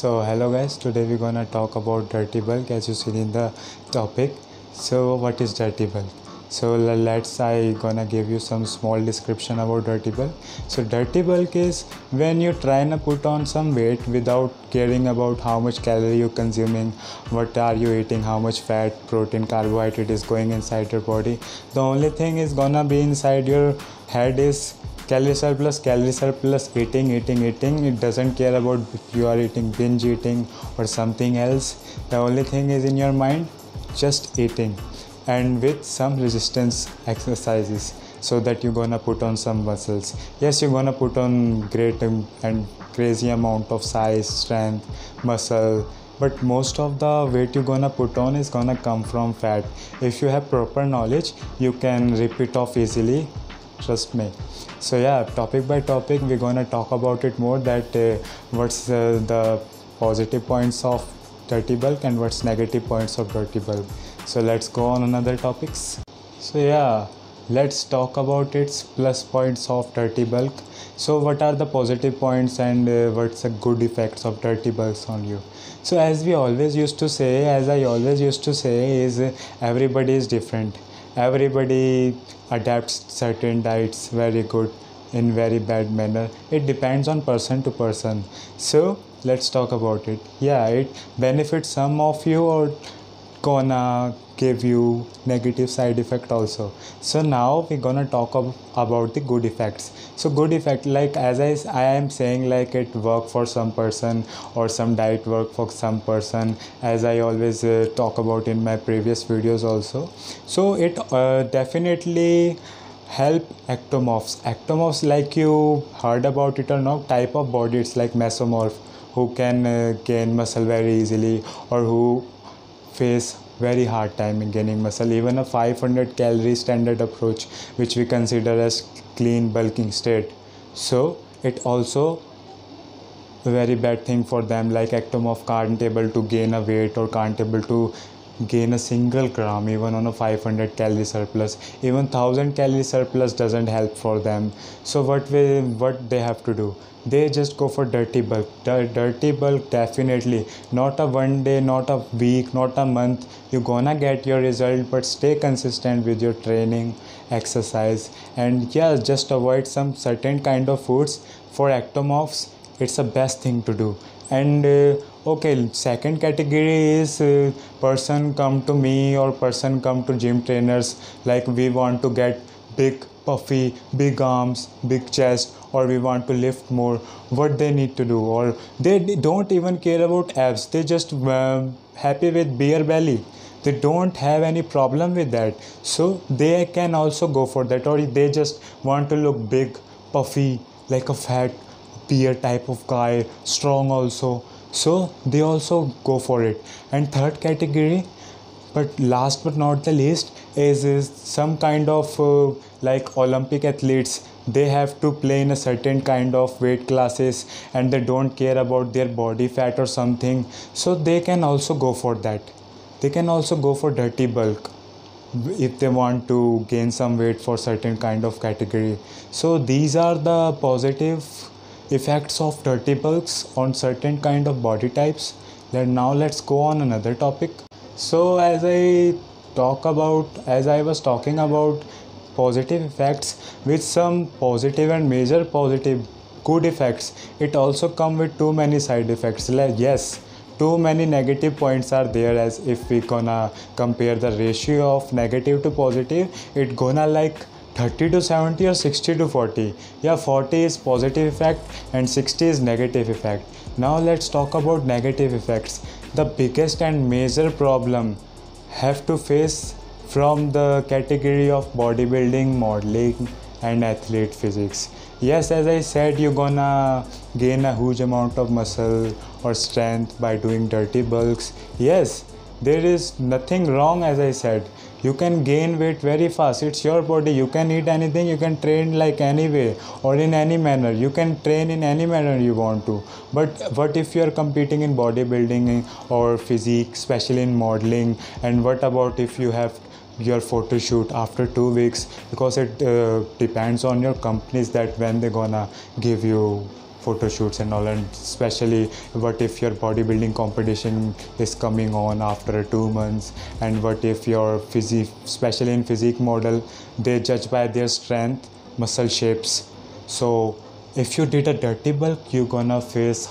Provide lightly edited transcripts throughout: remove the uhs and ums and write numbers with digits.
So hello guys, today we're gonna talk about dirty bulk as you see in the topic. So what is dirty bulk? So I gonna give you some small description about dirty bulk. So dirty bulk is when you try to put on some weight without caring about how much calorie you're consuming, what are you eating, how much fat, protein, carbohydrate is going inside your body. The only thing is gonna be inside your head is calorie surplus, eating. It doesn't care about if you are eating binge eating or something else. The only thing is in your mind, just eating, and with some resistance exercises so that you're gonna put on some muscles. Yes, you're gonna put on great and crazy amount of size, strength, muscle, but most of the weight you're gonna put on is gonna come from fat. If you have proper knowledge, you can rip it off easily, trust me. So yeah, topic by topic we're gonna talk about it more, that what's the positive points of dirty bulk and what's negative points of dirty bulk. So let's go on another topics. So yeah, let's talk about its plus points of dirty bulk. So what are the positive points and what's the good effects of dirty bulks on you? So as I always used to say is everybody is different. Everybody adapts certain diets very good in very bad manner. It depends on person to person. So let's talk about it. Yeah, it benefits some of you or gonna give you negative side effect also. So now we're gonna talk about the good effects. So good effect, like as I am saying, like it work for some person or some diet work for some person, as I always talk about in my previous videos also. So it definitely help ectomorphs, like you heard about it or not, type of body. It's like mesomorph, who can gain muscle very easily or who face very hard time in gaining muscle. Even a 500 calorie standard approach, which we consider as clean bulking state, so it also a very bad thing for them. Like ectomorph can't able to gain a weight or can't able to gain a single gram even on a 500 calorie surplus. Even 1000 calorie surplus doesn't help for them. So what they have to do, they just go for dirty bulk. Dirty bulk, definitely not a one day, not a week, not a month you're gonna get your result, but stay consistent with your training, exercise, and yeah, just avoid some certain kind of foods. For ectomorphs, it's the best thing to do. And okay, second category is person come to me or person come to gym trainers, like we want to get big puffy, big arms, big chest, or we want to lift more. What they need to do, or they don't even care about abs, they just happy with bare belly, they don't have any problem with that, so they can also go for that. Or they just want to look big, puffy, like a fat beer type of guy, strong also, so they also go for it. And third category, but last but not the least, is some kind of like Olympic athletes. They have to play in a certain kind of weight classes and they don't care about their body fat or something, so they can also go for that. They can also go for dirty bulk if they want to gain some weight for certain kind of category. So these are the positive effects of dirty bulks on certain kind of body types. Now let's go on another topic. So as I was talking about positive effects, with some positive and major positive good effects, it also come with too many side effects. Like yes, too many negative points are there. As if we gonna compare the ratio of negative to positive, it gonna like 30 to 70 or 60 to 40. Yeah, 40 is positive effect and 60 is negative effect. Now let's talk about negative effects. The biggest and major problem have to face from the category of bodybuilding, modeling and athlete physics. Yes, as I said, you're gonna gain a huge amount of muscle or strength by doing dirty bulks. Yes, there is nothing wrong. As I said, you can gain weight very fast. It's your body, you can eat anything, you can train like any way or in any manner, you can train in any manner you want to. But what if you are competing in bodybuilding or physique, especially in modeling? And what about if you have your photo shoot after 2 weeks? Because it depends on your companies that when they're gonna give you photo shoots and all, and especially what if your bodybuilding competition is coming on after 2 months, and what if your physique, especially in physique model, they judge by their strength, muscle shapes. So if you did a dirty bulk, you're gonna face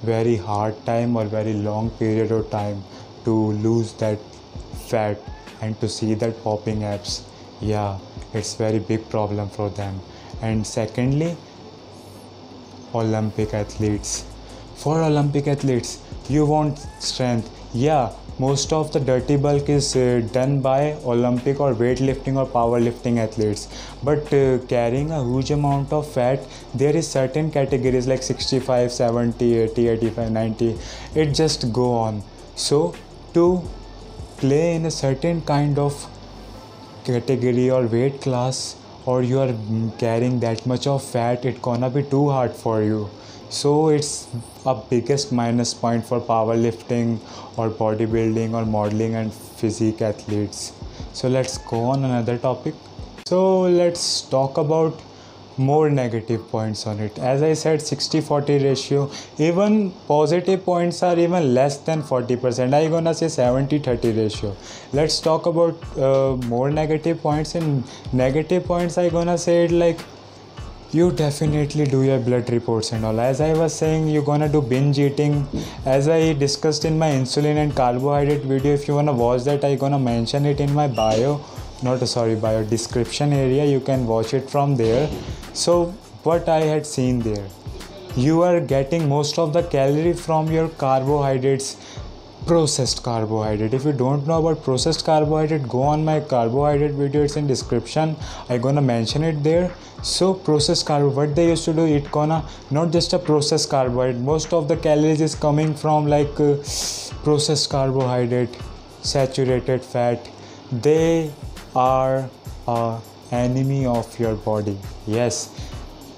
very hard time or very long period of time to lose that fat and to see that popping abs. Yeah, it's very big problem for them. And secondly, Olympic athletes. For Olympic athletes, you want strength. Yeah, most of the dirty bulk is done by Olympic or weightlifting or powerlifting athletes, but carrying a huge amount of fat, there is certain categories like 65, 70, 80, 85, 90, it just go on. So to play in a certain kind of category or weight class, or you are carrying that much of fat, it gonna be too hard for you. So it's a biggest minus point for powerlifting or bodybuilding or modeling and physique athletes. So let's go on another topic. So let's talk about more negative points on it. As I said, 60-40 ratio, even positive points are even less than 40%. I gonna say 70-30 ratio. Let's talk about more negative points. In negative points, I gonna say it like, you definitely do your blood reports and all. As I was saying, you're gonna do binge eating. As I discussed in my insulin and carbohydrate video, if you wanna watch that, I gonna mention it in my bio description area. You can watch it from there. So what I had seen there, you are getting most of the calorie from your carbohydrates, processed carbohydrate. If you don't know about processed carbohydrate, go on my carbohydrate video, it's in description, I gonna mention it there. So processed carb, what they used to do, it gonna not just a processed carbohydrate, most of the calories is coming from like processed carbohydrate, saturated fat. They are a enemy of your body. Yes,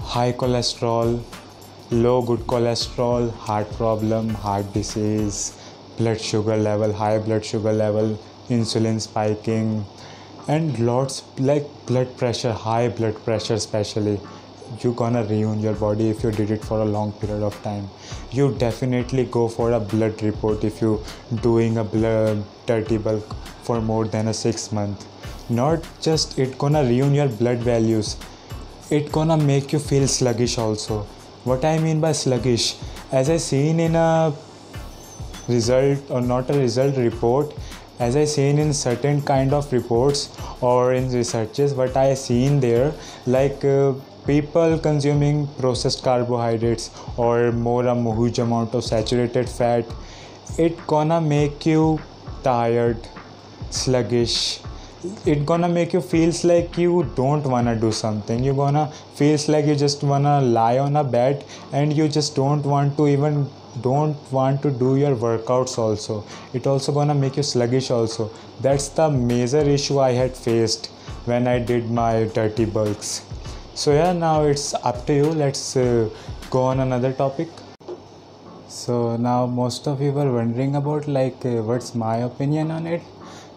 high cholesterol, low good cholesterol, heart problem, heart disease, blood sugar level, high blood sugar level, insulin spiking, and lots like blood pressure, high blood pressure especially. You gonna ruin your body if you did it for a long period of time. You definitely go for a blood report if you doing a blood dirty bulk for more than a 6 month. Not just it gonna ruin your blood values, it gonna make you feel sluggish also. What I mean by sluggish, as I seen in a result, or not a result report, as I seen in certain kind of reports or in researches, what I seen there, like people consuming processed carbohydrates or more a huge amount of saturated fat, it gonna make you tired, sluggish. It gonna make you feels like you don't wanna do something. You gonna feels like you just wanna lie on a bed and you just don't want to do your workouts also. It also gonna make you sluggish also. That's the major issue I had faced when I did my dirty bulks. So yeah, now it's up to you. Let's go on another topic. So now most of you were wondering about like what's my opinion on it.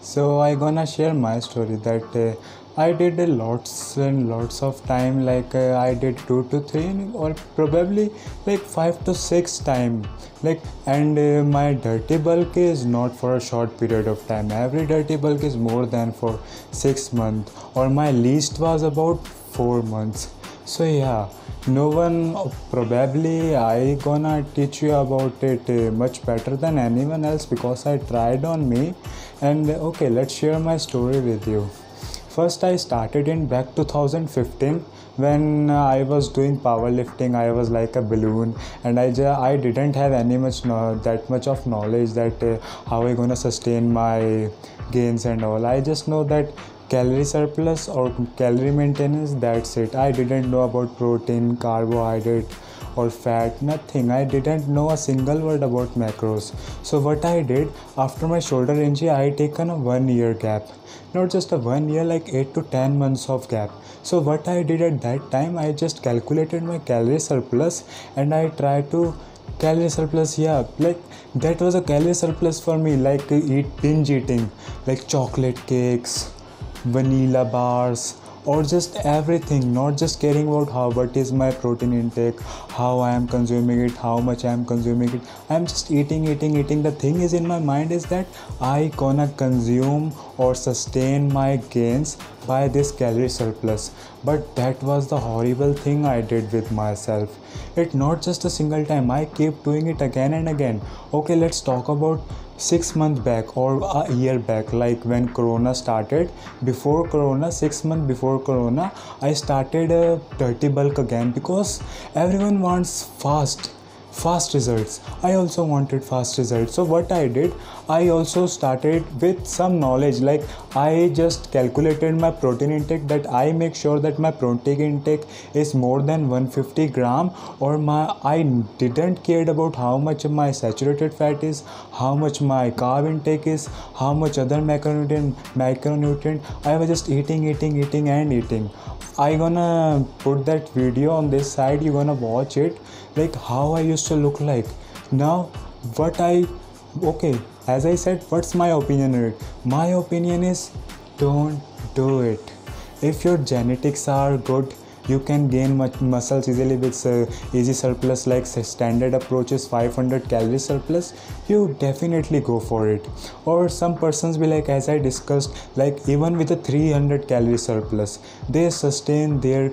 So I gonna share my story that I did lots and lots of time, like I did 2 to 3 or probably like 5 to 6 time, like, and my dirty bulk is not for a short period of time. Every dirty bulk is more than for 6 months, or my least was about 4 months. So yeah, no one, probably I gonna teach you about it much better than anyone else because I tried on me. And okay, let's share my story with you. First I started in back 2015 when I was doing powerlifting. I was like a balloon, and I didn't have that much of knowledge that how I gonna sustain my gains and all. I just know that calorie surplus or calorie maintenance, that's it. I didn't know about protein, carbohydrate or fat, nothing. I didn't know a single word about macros. So what I did, after my shoulder injury, I taken a 1 year gap. Not just a 1 year, like 8 to 10 months of gap. So what I did at that time, I just calculated my calorie surplus and I tried to calorie surplus, yeah, like that was a calorie surplus for me, like binge eating, like chocolate cakes, vanilla bars, or just everything, not just caring about how what is my protein intake, how I am consuming it, how much I am consuming it. I am just eating. The thing is in my mind is that I gonna consume or sustain my gains by this calorie surplus. But that was the horrible thing I did with myself. It not just a single time, I keep doing it again and again. Okay, let's talk about 6 months back or a year back, like when corona started. Before corona, 6 months before corona, I started a dirty bulk again, because everyone wants fast results. I also wanted fast results. So what I did, I also started with some knowledge, like I just calculated my protein intake, that I make sure that my protein intake is more than 150 gram, or I didn't cared about how much my saturated fat is, how much my carb intake is, how much other macronutrient. I was just eating. I gonna put that video on this side, you gonna watch it, like how I used to look like. Now okay, as I said, what's my opinion on it? My opinion is, don't do it. If your genetics are good, you can gain much muscles easily with easy surplus, like standard approach is 500 calorie surplus, you definitely go for it. Or some persons be like, as I discussed, like even with a 300 calorie surplus, they sustain their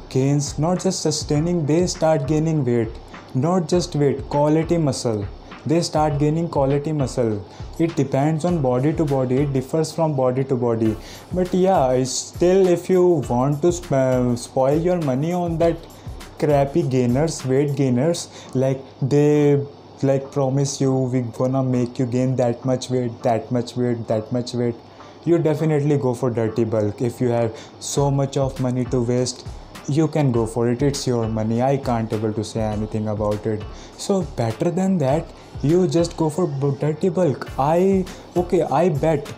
gains. Not just sustaining, they start gaining weight. Not just weight, quality muscle. They start gaining quality muscle. It depends on body to body, it differs from body to body. But yeah, still, if you want to spoil your money on that crappy gainers, weight gainers, like they like promise you, we gonna make you gain that much weight, you definitely go for dirty bulk. If you have so much of money to waste, you can go for it. It's your money, I can't able to say anything about it. So better than that, you just go for dirty bulk. I bet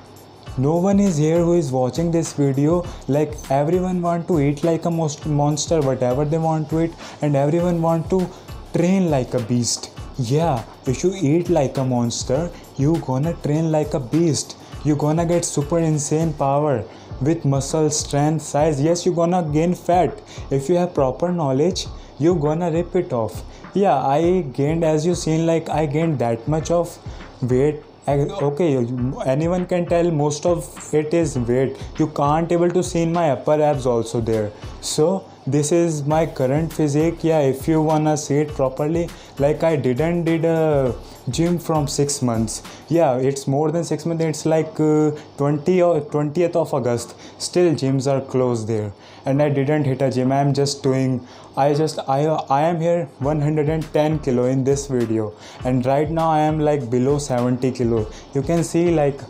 no one is here who is watching this video, like everyone want to eat like a monster, whatever they want to eat, and everyone want to train like a beast. Yeah, if you eat like a monster, you gonna train like a beast. You gonna get super insane power with muscle, strength, size. Yes, you gonna gain fat. If you have proper knowledge, you gonna rip it off. Yeah, I gained, as you seen, like I gained that much of weight. Okay, anyone can tell most of it is weight. You can't able to see in my upper abs also there. So this is my current physique. Yeah, if you wanna see it properly, like I didn't did a gym from 6 months. Yeah, it's more than 6 months. It's like 20 or 20th of August. Still gyms are closed there, and I didn't hit a gym. I'm just doing, I am here 110 kilo in this video, and right now I am like below 70 kilo. You can see like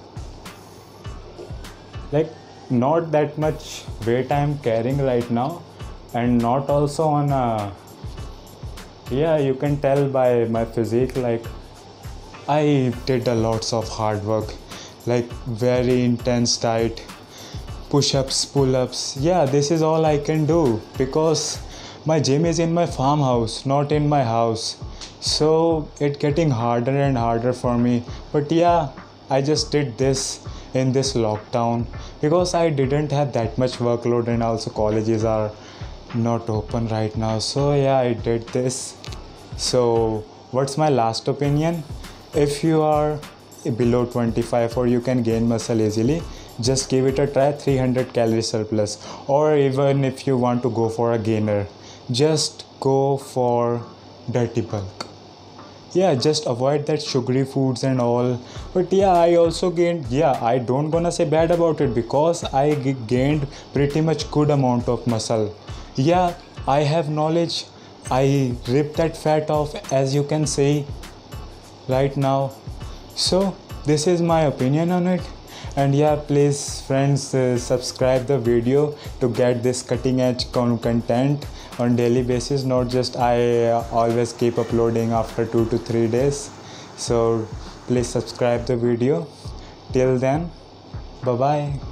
not that much weight I am carrying right now, and not also on a, yeah, you can tell by my physique, like I did a lots of hard work, like very intense diet, push-ups, pull-ups. Yeah, this is all I can do, because my gym is in my farmhouse, not in my house. So it's getting harder and harder for me. But yeah, I just did this in this lockdown, because I didn't have that much workload, and also colleges are not open right now. So yeah, I did this. So what's my last opinion? If you are below 25 or you can gain muscle easily, just give it a try. 300 calorie surplus, or even if you want to go for a gainer, just go for dirty bulk. Yeah, just avoid that sugary foods and all. But yeah, I also gained, yeah, I don't gonna say bad about it, because I gained pretty much good amount of muscle. Yeah, I have knowledge, I ripped that fat off, as you can see right now. So this is my opinion on it. And yeah, please friends, subscribe the video to get this cutting edge content on daily basis. Not just I always keep uploading after 2 to 3 days. So please subscribe the video. Till then, bye bye.